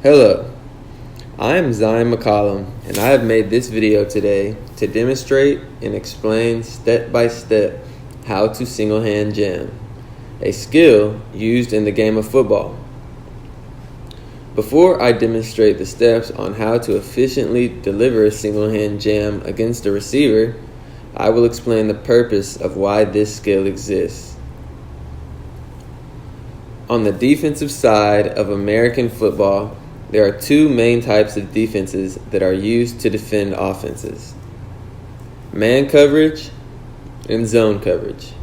Hello, I am Zion McCollum, and I have made this video today to demonstrate and explain step by step how to single hand jam, a skill used in the game of football. Before I demonstrate the steps on how to efficiently deliver a single hand jam against a receiver, I will explain the purpose of why this skill exists. On the defensive side of American football, there are two main types of defenses that are used to defend offenses: man coverage and zone coverage.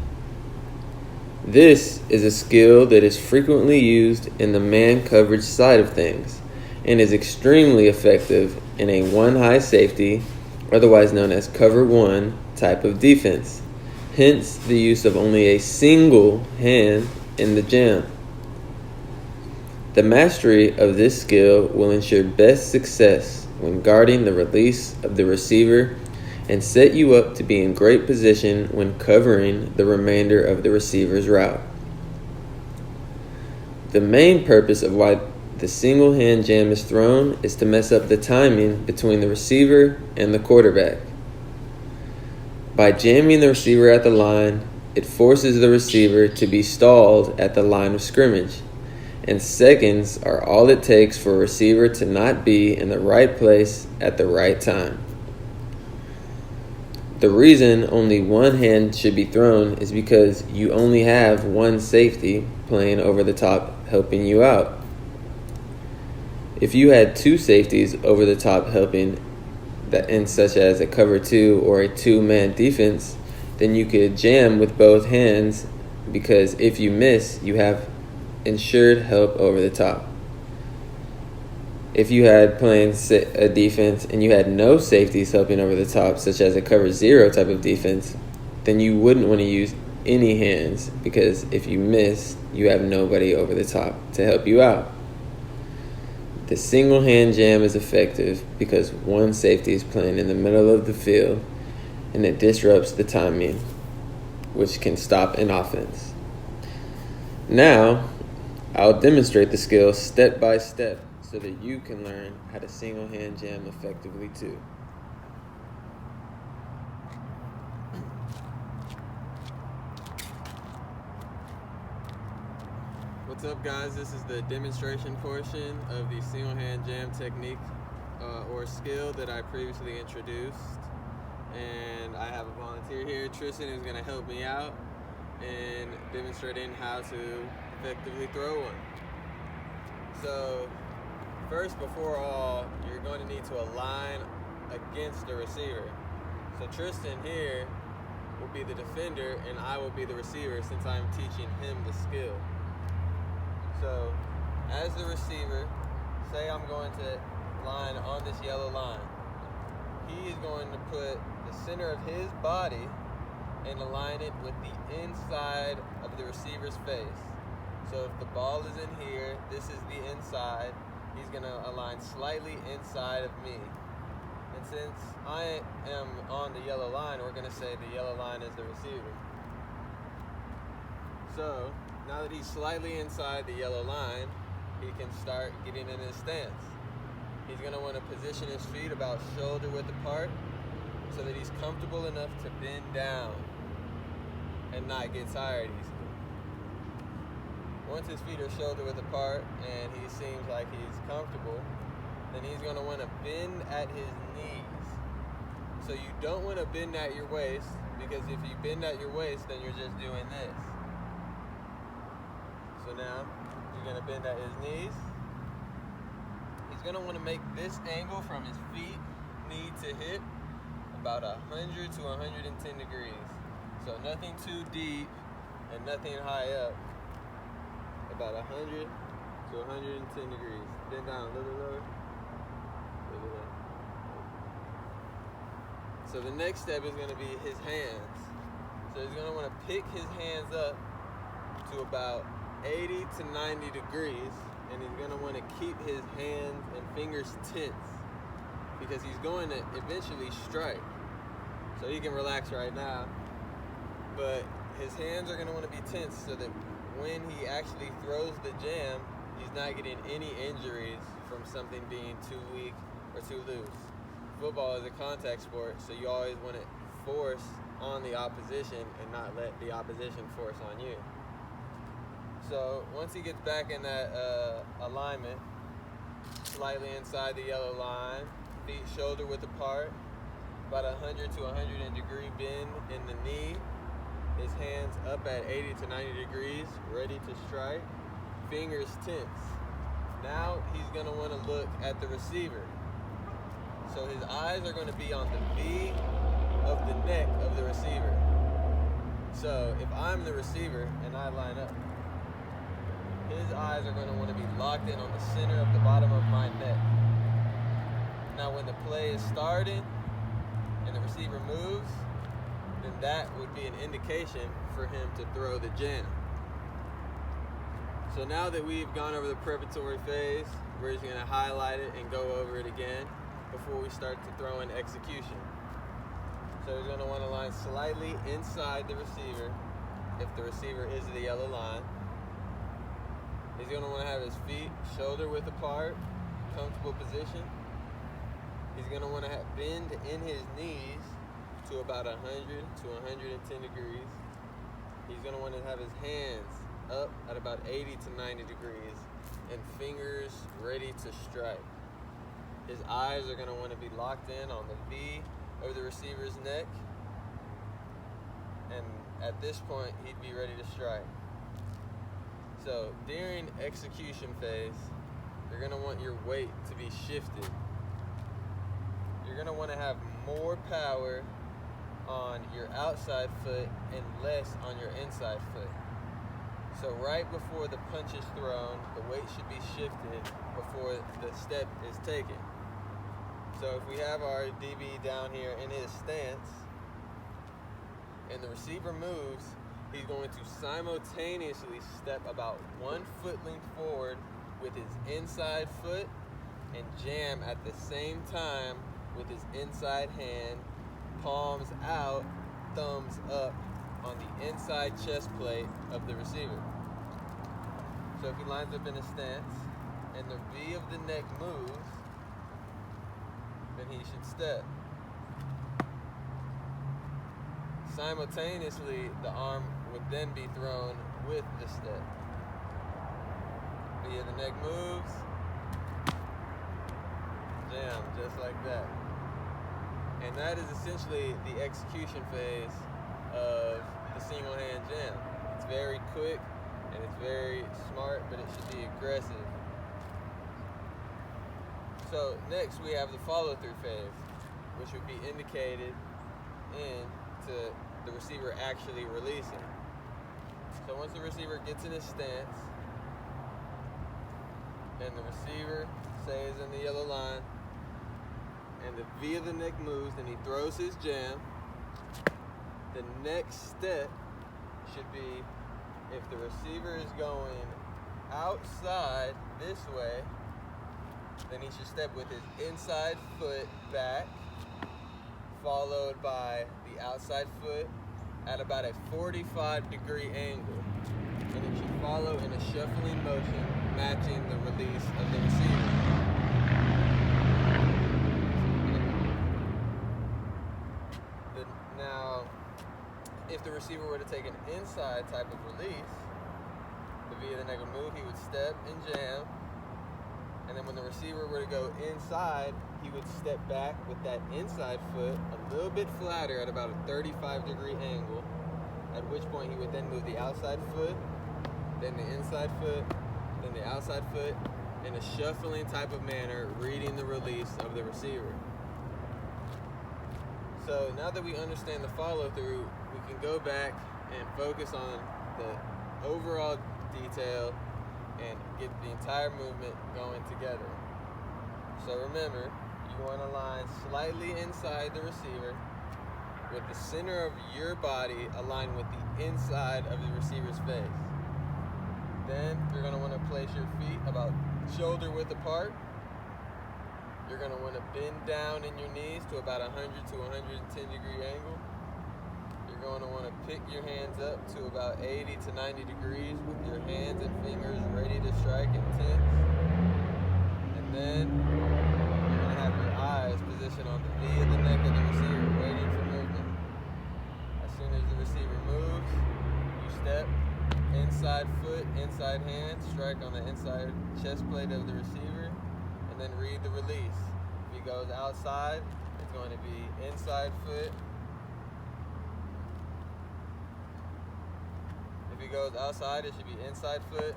This is a skill that is frequently used in the man coverage side of things and is extremely effective in a one high safety, otherwise known as cover one, type of defense, hence the use of only a single hand in the jam. The mastery of this skill will ensure best success when guarding the release of the receiver and set you up to be in great position when covering the remainder of the receiver's route. The main purpose of why the single hand jam is thrown is to mess up the timing between the receiver and the quarterback. By jamming the receiver at the line, it forces the receiver to be stalled at the line of scrimmage, and seconds are all it takes for a receiver to not be in the right place at the right time. The reason only one hand should be thrown is because you only have one safety playing over the top helping you out. If you had two safeties over the top helping, such as a cover two or a two-man defense, then you could jam with both hands, because if you miss, you have ensured help over the top. If you had playing a defense and you had no safeties helping over the top, such as a cover zero type of defense, then you wouldn't want to use any hands, because if you miss, you have nobody over the top to help you out. The single hand jam is effective because one safety is playing in the middle of the field and it disrupts the timing, which can stop an offense. Now, I'll demonstrate the skill step by step so that you can learn how to single hand jam effectively too. What's up, guys? This is the demonstration portion of the single hand jam technique or skill that I previously introduced. And I have a volunteer here, Tristan, who's going to help me out in demonstrating how to effectively throw one. So first, before all, you're going to need to align against the receiver. So Tristan here will be the defender and I will be the receiver, since I'm teaching him the skill. So as the receiver, say I'm going to line on this yellow line. He is going to put the center of his body and align it with the inside of the receiver's face. So if the ball is in here, this is the inside. He's going to align slightly inside of me. And since I am on the yellow line, we're going to say the yellow line is the receiver. So now that he's slightly inside the yellow line, he can start getting in his stance. He's going to want to position his feet about shoulder width apart so that he's comfortable enough to bend down and not get tired easily. Once his feet are shoulder width apart and he seems like he's comfortable, then he's going to want to bend at his knees. So you don't want to bend at your waist, because if you bend at your waist, then you're just doing this. So now you're going to bend at his knees. He's going to want to make this angle from his feet, knee to hip, about 100 to 110 degrees. So nothing too deep and nothing high up. About 100 to 110 degrees. Bend down a little lower. So the next step is going to be his hands. So he's going to want to pick his hands up to about 80 to 90 degrees, and he's going to want to keep his hands and fingers tense, because he's going to eventually strike. So he can relax right now, but his hands are going to want to be tense so that when he actually throws the jam, he's not getting any injuries from something being too weak or too loose. Football is a contact sport, so you always want to force on the opposition and not let the opposition force on you. So once he gets back in that alignment, slightly inside the yellow line, feet shoulder width apart, about 100 to 100 degree bend in the knee, his hands up at 80 to 90 degrees, ready to strike, fingers tense. Now he's going to want to look at the receiver. So his eyes are going to be on the V of the neck of the receiver. So if I'm the receiver and I line up, his eyes are going to want to be locked in on the center of the bottom of my neck. Now when the play is starting and the receiver moves, then that would be an indication for him to throw the jam. So now that we've gone over the preparatory phase, we're just going to highlight it and go over it again before we start to throw in execution. So he's going to want to line slightly inside the receiver if the receiver is the yellow line. He's going to want to have his feet shoulder width apart, comfortable position. He's going to want to bend in his knees to about 100 to 110 degrees. He's going to want to have his hands up at about 80 to 90 degrees and fingers ready to strike. His eyes are going to want to be locked in on the V of the receiver's neck, and at this point he'd be ready to strike. So during execution phase, you're going to want your weight to be shifted. You're going to want to have more power on your outside foot and less on your inside foot. So right before the punch is thrown, the weight should be shifted before the step is taken. So if we have our DB down here in his stance and the receiver moves, he's going to simultaneously step about 1 foot length forward with his inside foot and jam at the same time with his inside hand, palms out, thumbs up on the inside chest plate of the receiver. So if he lines up in a stance and the V of the neck moves, then he should step. Simultaneously, the arm would then be thrown with the step. V of the neck moves, jam, just like that. And that is essentially the execution phase of the single hand jam. It's very quick and it's very smart, but it should be aggressive. So next we have the follow through phase, which would be indicated into the receiver actually releasing. So once the receiver gets in his stance and the receiver stays in the yellow line and the V of the neck moves and he throws his jam, the next step should be, if the receiver is going outside this way, then he should step with his inside foot back, followed by the outside foot at about a 45-degree angle. And it should follow in a shuffling motion, matching the release of the receiver. Now, if the receiver were to take an inside type of release, the V of the neck would move, he would step and jam, and then when the receiver were to go inside, he would step back with that inside foot a little bit flatter at about a 35-degree angle, at which point he would then move the outside foot, then the inside foot, then the outside foot, in a shuffling type of manner, reading the release of the receiver. So now that we understand the follow-through, we can go back and focus on the overall detail and get the entire movement going together. So remember, you want to line slightly inside the receiver with the center of your body aligned with the inside of the receiver's face. Then you're going to want to place your feet about shoulder width apart. You're going to want to bend down in your knees to about 100 to 110 degree angle. You're you're going to want to pick your hands up to about 80 to 90 degrees with your hands and fingers ready to strike and tense. And then you're going to have your eyes positioned on the V of the neck of the receiver, waiting for movement. As soon as the receiver moves, you step, inside foot, inside hand, strike on the inside chest plate of the receiver, and then read the release. If he goes outside, it's going to be inside foot. If he goes outside, it should be inside foot,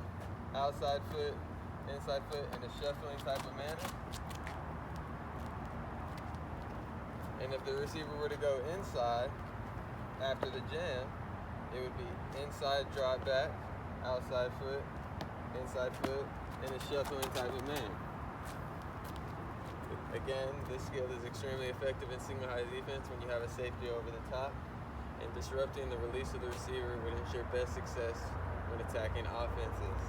inside foot, in a shuffling type of manner. And if the receiver were to go inside after the jam, it would be inside drop back, outside foot, in a shuffling type of manner. Again, this skill is extremely effective in single high defense when you have a safety over the top, and disrupting the release of the receiver would ensure best success when attacking offenses.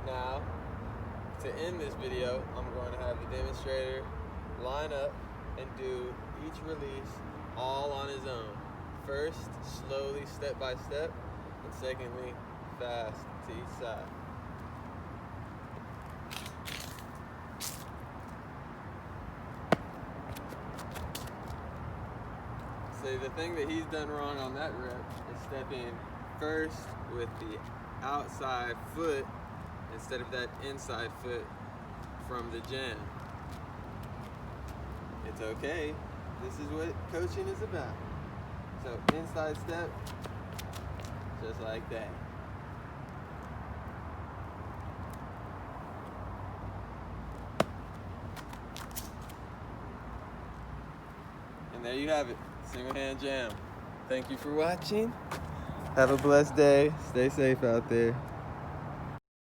Now, to end this video, I'm going to have the demonstrator line up and do each release all on his own. First, slowly, step by step, and secondly, fast to each side. So the thing that he's done wrong on that rep is stepping first with the outside foot instead of that inside foot from the jam. It's okay. This is what coaching is about. So inside step, just like that. And there you have it. Single hand jam. Thank you for watching. Have a blessed day. Stay safe out there.